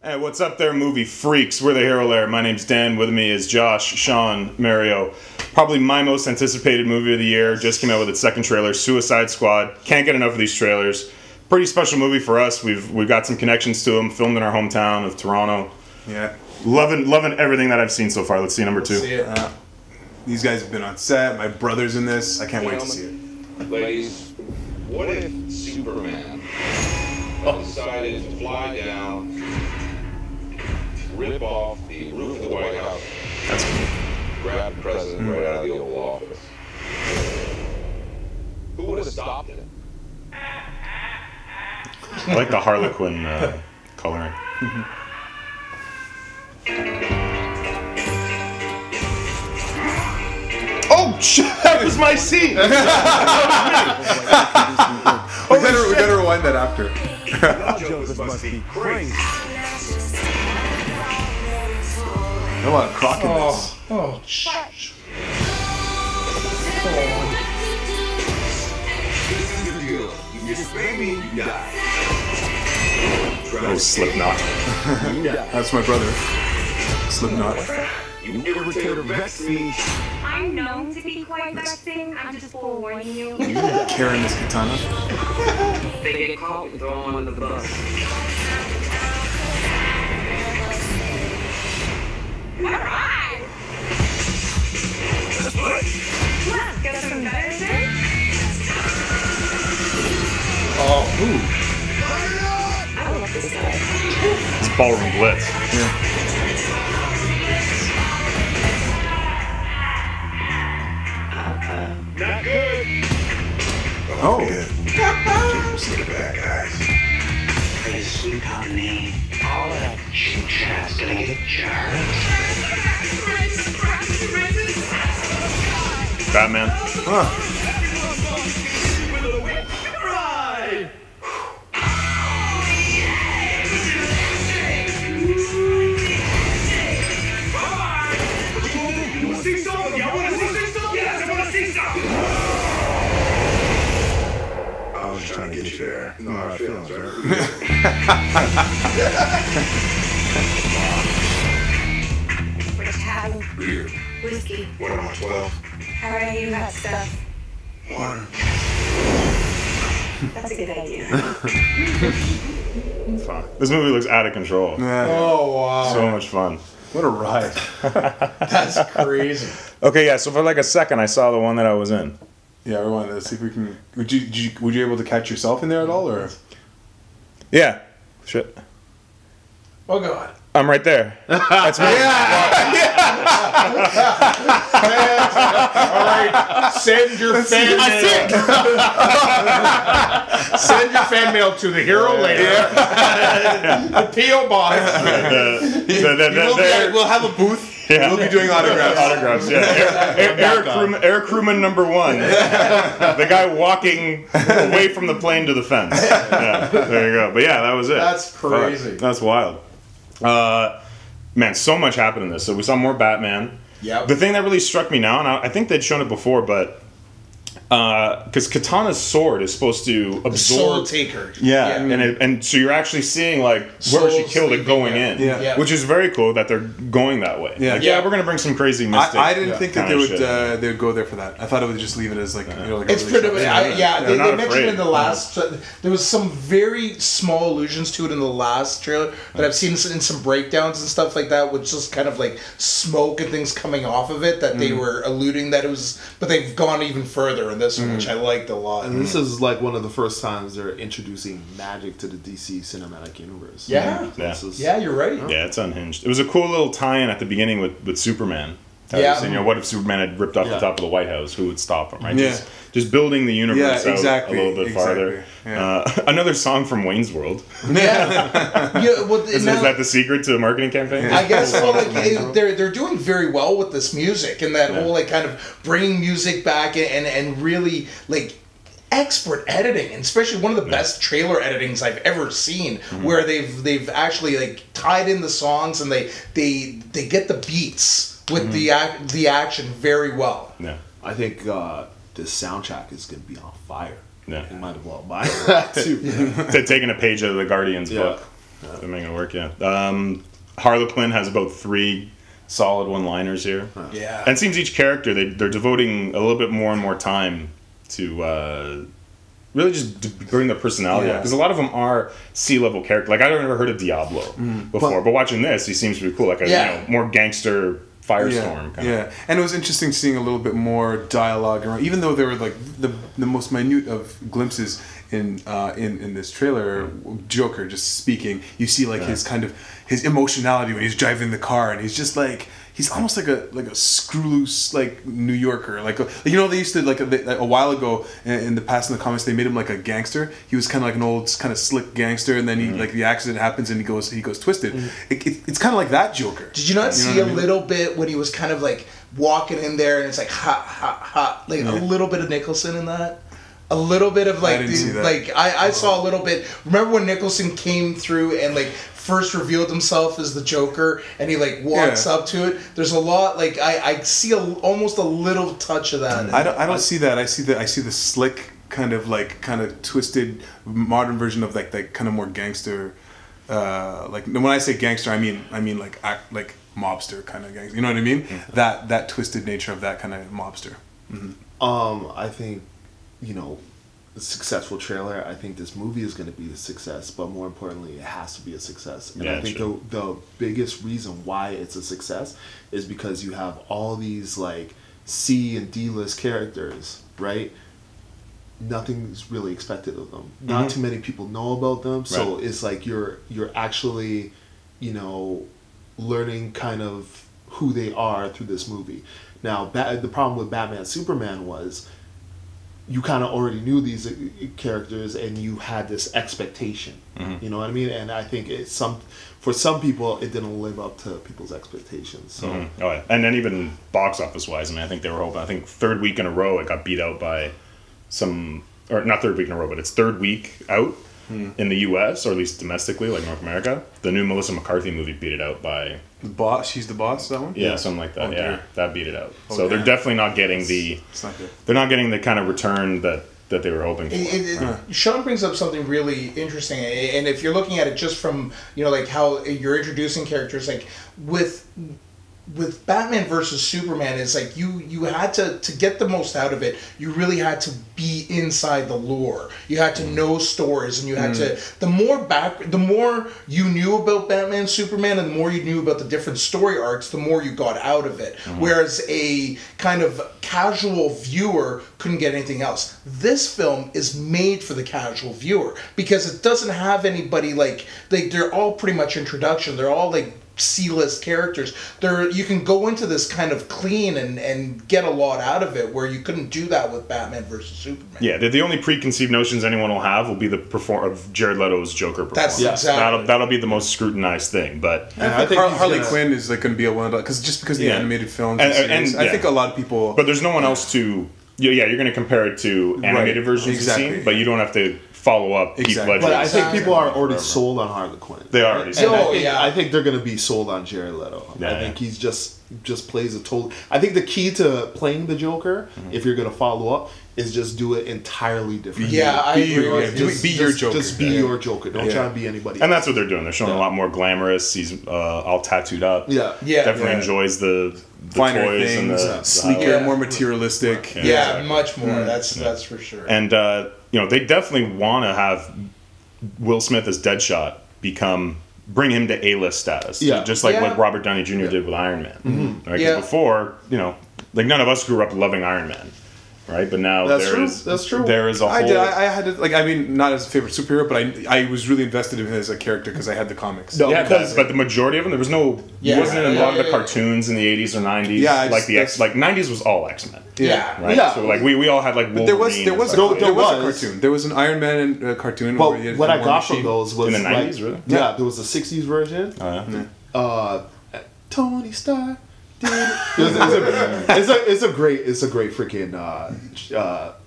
Hey, what's up there, movie freaks? We're the Hero Lair. My name's Dan. With me is Josh, Sean, Mario. Probably my most anticipated movie of the year. Just came out with its second trailer, Suicide Squad. Can't get enough of these trailers. Pretty special movie for us. We've got some connections to them. Filmed in our hometown of Toronto. Yeah. Loving everything that I've seen so far. Let's see number 2. See it. These guys have been on set. My brother's in this. I can't wait to see it. Ladies, what if Superman decided to fly down, rip off the roof of the White House, That's cool. grab the president right out of the Oval Office? Who would have stopped him? I like the Harlequin coloring. Oh shit! That was my scene. We gotta rewind that after. Jokers must be crazy. A lot of crock in this. Oh, shit. This is the deal. You disobey me, you die. Oh, Slipknot. That's my brother. Slipknot. You irritate or vex me. I'm known to be quite vexing. I'm just forewarning you. Carrying this katana. They get caught and thrown under the bus. Alright! Let's get some better things. Oh, ooh. I love this guy. It's Ballroom Blitz. Not good. Oh. See the bad guys. Hey, sweet honey, all that chit-chat's gonna get you hurt. Batman. Huh. I was trying to get you there. No, I feel it, sir. What you having? Beer. Whiskey. What am I, 12? Alright, you got stuff. Water. That's a good idea. Fun. This movie looks out of control. Yeah. Oh, wow. So much fun. What a ride. That's crazy. Okay, yeah. So for like a second, I saw the one that I was in. Yeah, everyone. Let's see if we can. Would you able to catch yourself in there at all, or? Yeah. Shit. Oh, God. I'm right there. That's me. All right. Send your fan mail. Send your fan mail to the Hero Lair. The P.O. Box. We'll have a booth. Yeah. We'll be doing autographs. Autographs, yeah. Air crewman number 1. The guy walking away from the plane to the fence. Yeah, there you go. But yeah, that was it. That's crazy. That's wild. Man, so much happened in this. So we saw more Batman. Yep. The thing that really struck me now, and I think they'd shown it before, but because Katana's sword is supposed to absorb Soul Taker. Yeah, and so you're actually seeing like where she killed it going in, Yeah. which is very cool that they're going that way. Yeah. Like, we're gonna bring some crazy mystic. I didn't think that kinda they would go there for that. I thought it would just leave it as like, like It's a really pretty. short- They not mentioned afraid. in the last. There was some very small allusions to it in the last trailer that I've seen in some breakdowns and stuff like that, with just kind of like smoke and things coming off of it that they were alluding that it was. But they've gone even further in this one, which I liked a lot. And this is like one of the first times they're introducing magic to the DC cinematic universe. Yeah. This is, Yeah, you're right. Yeah, it's unhinged. It was a cool little tie-in at the beginning with Superman. Yeah. You know, what if Superman had ripped off the top of the White House? Who would stop him? Right. Yeah. Just building the universe Yeah, exactly, out a little bit farther. exactly. Another song from Wayne's World. Yeah. Well, Is that the secret to the marketing campaign? I guess well, like they're doing very well with this music and that whole like kind of bringing music back and really like expert editing, and especially one of the best trailer editings I've ever seen, where they've actually like tied in the songs and they get the beats with the action very well. Yeah. I think this soundtrack is going to be on fire. Yeah. You might as well buy that too. Taking a page out of the Guardian's book. They're making it work, yeah. Harlequin has about 3 solid one-liners here. Yeah. And it seems each character, they're devoting a little bit more and more time to really just bring their personality up. Because a lot of them are C-level characters. Like, I've never heard of Diablo before, but watching this, he seems to be cool. Like a more gangster Firestorm kind of. And it was interesting seeing a little bit more dialogue around, even though there were like the most minute of glimpses in this trailer, Joker just speaking. You see like his kind of his emotionality when he's driving the car, and he's just like he's almost like a screw loose like New Yorker, like you know, they used to like a while ago in the past in the comics they made him like a gangster. He was kind of like an old kind of slick gangster, and then he like the accident happens and he goes twisted. It's kind of like that Joker. Did you not see a little bit when he was kind of like walking in there and it's like hot, like a little bit of Nicholson in that? A little bit of like, I saw a little bit. Remember when Nicholson came through and like first revealed himself as the Joker, and he like walks up to it. There's a lot like I see almost a little touch of that. I don't see that. I see the slick kind of twisted modern version of like that kind of more gangster. Like when I say gangster, I mean like mobster kind of gangster. You know what I mean? That twisted nature of that kind of mobster. I think, you know, a successful trailer. I think this movie is going to be a success, but more importantly, it has to be a success. And I think the biggest reason why it's a success is because you have all these like C and D list characters, right? Nothing's really expected of them. Not too many people know about them, so it's like you're actually, you know, learning kind of who they are through this movie. Now, the problem with Batman Superman was you kind of already knew these characters and you had this expectation. You know what I mean? And I think for some people it didn't live up to people's expectations. So and then even box office wise, I mean, I think they were hoping. I think third week in a row it got beat out by or not third week in a row, but it's third week out in the U.S. or at least domestically, like North America. The new Melissa McCarthy movie beat it out by The Boss. She's the Boss. That one. Yeah, something like that. Dear. That beat it out. So they're definitely not getting it's not good. They're not getting the kind of return that they were hoping for. Sean brings up something really interesting, and if you're looking at it just from, you know, like how you're introducing characters, like with Batman versus Superman, it's like you had to get the most out of it. You really had to be inside the lore. You had to know stories, and you had to. The more you knew about Batman, Superman, and the more you knew about the different story arcs, the more you got out of it. Whereas a kind of casual viewer couldn't get anything else. This film is made for the casual viewer because it doesn't have anybody like they're all pretty much introduction. They're all like C-list characters. You can go into this kind of clean and get a lot out of it, where you couldn't do that with Batman versus Superman. Yeah, the only preconceived notions anyone will have will be the of Jared Leto's Joker performance. That's exactly. That'll be the most scrutinized thing. But I think Harley Quinn is like going to be a one because the animated films. And I think a lot of people. But there's no one else to. Yeah, you're going to compare it to animated versions you've seen, but you don't have to follow up Heath Ledger. But I think people are already sold on Harley Quinn. They are already sold. I think they're going to be sold on Jared Leto. I think he's just plays a total. I think the key to playing the Joker, if you're going to follow up, is just do it entirely different. Yeah, I agree. Be your Joker. Just be your Joker. Don't try to be anybody. And that's what they're doing. They're showing a lot more glamorous. He's all tattooed up. Definitely enjoys the finer toys things, and the sleeker, more materialistic. Much more. That's for sure. And you know, they definitely want to have Will Smith as Deadshot bring him to A-list status. Just like what Robert Downey Jr. did with Iron Man. Right? 'Cause before, you know, like none of us grew up loving Iron Man. Right, but now that's true. There is a whole. I had to, like, I mean, not as a favorite superhero, but I was really invested in him as a character because I had the comics. No, but the majority of them, there was no. He wasn't in a lot of the cartoons in the 80s or 90s. Yeah, like the 90s was all X-Men. Yeah. So like we all had like Wolverine. But there was a cartoon. There was an Iron Man cartoon. Well, what I got from those was in the 90s, really. Yeah, there was a 60s version. Tony Stark. It's a great freaking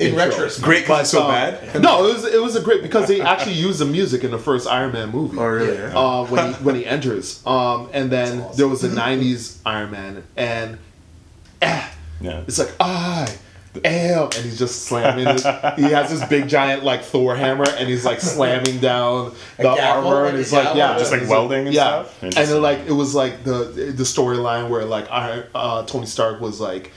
in retrospect. Great because it's so bad. No, it was a great because they actually used the music in the first Iron Man movie. Oh really? When he enters, and then there was the '90s Iron Man, and it's like I and he's just slamming it. He has this big giant like Thor hammer, and he's like slamming down the armor, and it's like just like welding and stuff. And then like it was like the storyline where like Tony Stark was like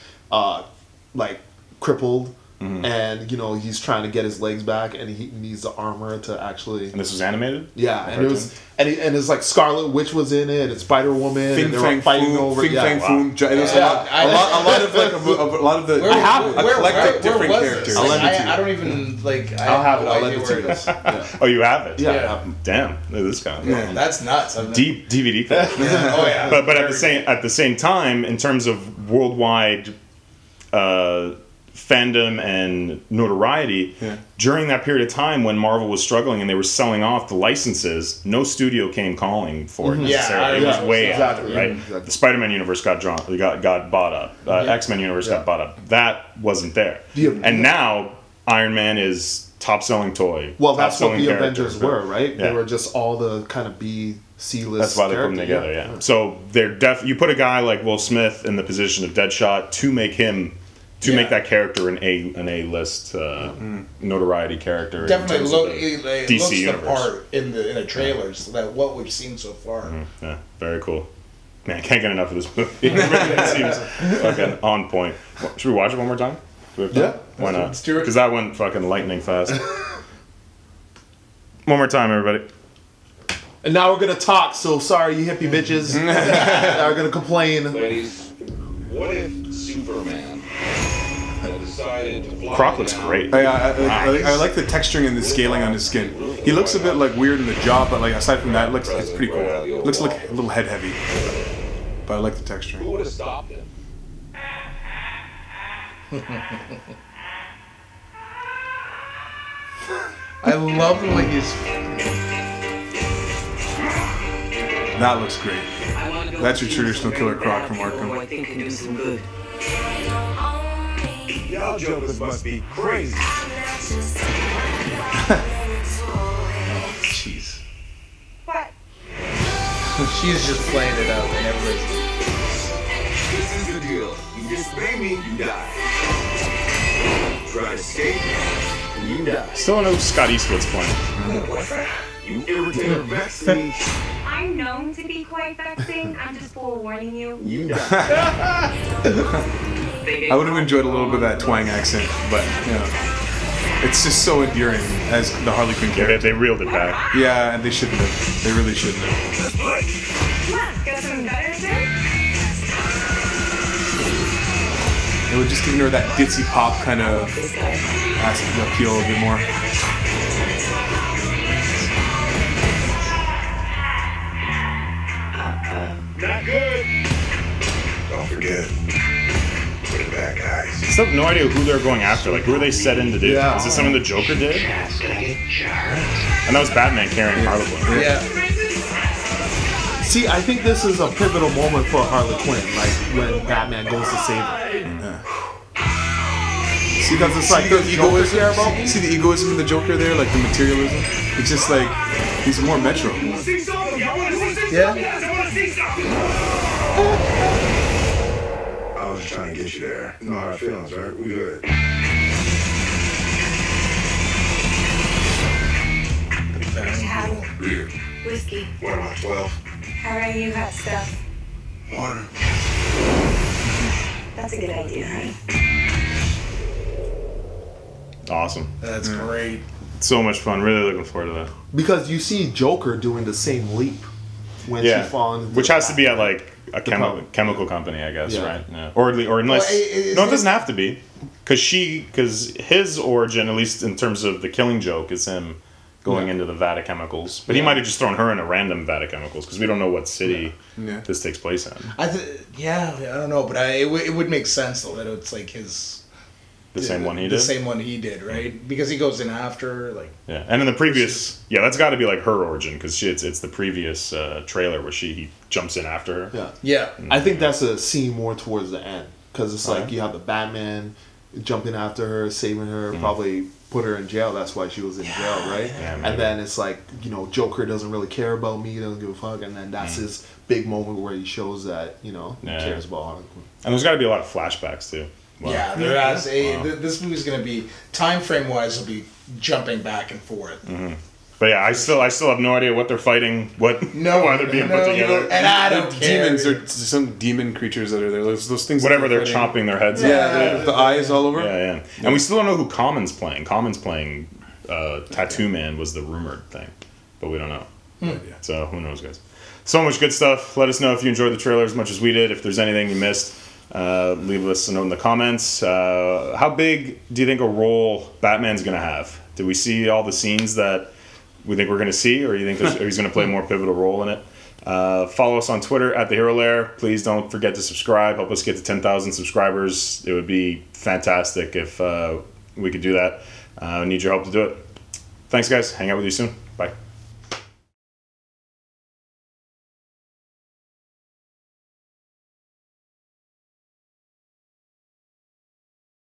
crippled. Mm-hmm. And you know he's trying to get his legs back, and he needs the armor to actually. And this was animated. Yeah, and it was, and it's like Scarlet Witch was in it, and Spider Woman, and they were fighting over. Fing Fang Foom. It was a lot of like a lot of the eclectic different characters. I'll lend it to you. I don't even like. I'll have it. I'll lend it to you. Yeah. Oh, you have it? Yeah. Damn, look at this guy. Yeah, that's nuts. Deep DVD collection. Oh yeah. But at the same time, in terms of worldwide. Fandom and notoriety during that period of time when Marvel was struggling and they were selling off the licenses, no studio came calling for it necessarily. It was way out, right? Exactly. The Spider-Man universe got bought up. X-Men universe got bought up. That wasn't there. And now Iron Man is top-selling toy. Well, that's what the Avengers were, right? They were just all the kind of C-list. That's why they put them together. Yeah. So they're you put a guy like Will Smith in the position of Deadshot to make him. Make that character an A-list notoriety character. Definitely looks the part in the trailers. So that what we've seen so far. Mm-hmm. Yeah, very cool. Man, I can't get enough of this movie. It seems fucking on point. Should we watch it one more time? Yeah. Why not? Let's do it. Because that went fucking lightning fast. One more time, everybody. And now we're gonna talk. So sorry, you hippie bitches. Now we're gonna complain. Ladies, what if Superman decided to fly Croc looks down? great. I like the texturing and the scaling on his skin. He looks a bit like weird in the jaw, but like aside from that, it's pretty cool. Looks like a little head heavy, but I like the texturing. Who would have stopped him? I love the way he's. That looks great. That's your traditional Killer Croc from Arkham. I think can do some good. Y'all jokers must be crazy. Jeez. What? She's just playing it out, and everybody's. This is the deal. You disobey me, you die. Try to escape, you die. Still don't know who Scott Eastwood's playing. You irritate or vex me, I'm known to be quite vexing. I'm just forewarning you. you die. I would have enjoyed a little bit of that twang accent, but you know, it's just so endearing as the Harley Quinn character. They reeled it back. Yeah, and they shouldn't have. They really shouldn't have. Got some better shit? It would just give her that ditzy pop kind of appeal a bit more. Not good. Don't forget. Put it back, guys. I still have no idea who they're going after. Like, who are they set in to do? Yeah. Is this something the Joker did? And that was Batman carrying Harlequin. Yeah. See, I think this is a pivotal moment for Harley Quinn, like when Batman goes to save her. See, because it's like the egoism. See the egoism of the Joker there, like the materialism. It's just like he's more Metro. Yeah. I was trying to get you there. You know how it feels, right? We good. Beer. Whiskey. What am I, 12? All right, you got stuff. Water. That's a good idea, right? Awesome. That's great. So much fun. Really looking forward to that. Because you see Joker doing the same leap when she's falling. Which has to be at like a chemical company, I guess, right? Yeah. Or unless it doesn't have to be, because his origin, at least in terms of the Killing Joke, is him going into the vat of chemicals. But he might have just thrown her in a random vat of chemicals because we don't know what city this takes place in. I don't know, but it would make sense though that it's like his. The same one he did? The same one he did, right? Because he goes in after, like... Yeah, and in the previous... Yeah, that's got to be like her origin, because it's the previous trailer where he jumps in after her. Yeah. I think that's a scene more towards the end, because it's like you have the Batman jumping after her, saving her, probably put her in jail. That's why she was in jail, right? Yeah, and then it's like, Joker doesn't really care about me, doesn't give a fuck, and then that's his big moment where he shows that, he cares about Harley Quinn. And there's got to be a lot of flashbacks, too. Wow. Yeah, this movie's going to be, time frame wise, will be jumping back and forth. Mm-hmm. But yeah, I still have no idea what they're fighting, why they're being put together. And I don't care. Demons are some demon creatures that are there. Those things. Whatever, they're chomping their heads off. Yeah, the eyes all over. Yeah. And we still don't know who Common's playing. Common's playing Tattoo Man was the rumored thing, but we don't know. So who knows, guys? So much good stuff. Let us know if you enjoyed the trailer as much as we did. If there's anything you missed, leave us a note in the comments. How big do you think a role Batman's going to have? Do we see all the scenes that we think we're going to see, or you think he's going to play a more pivotal role in it? Follow us on Twitter at the Hero Lair. Please don't forget to subscribe. Help us get to 10,000 subscribers. It would be fantastic if we could do that. We need your help to do it. Thanks, guys. Hang out with you soon. Bye.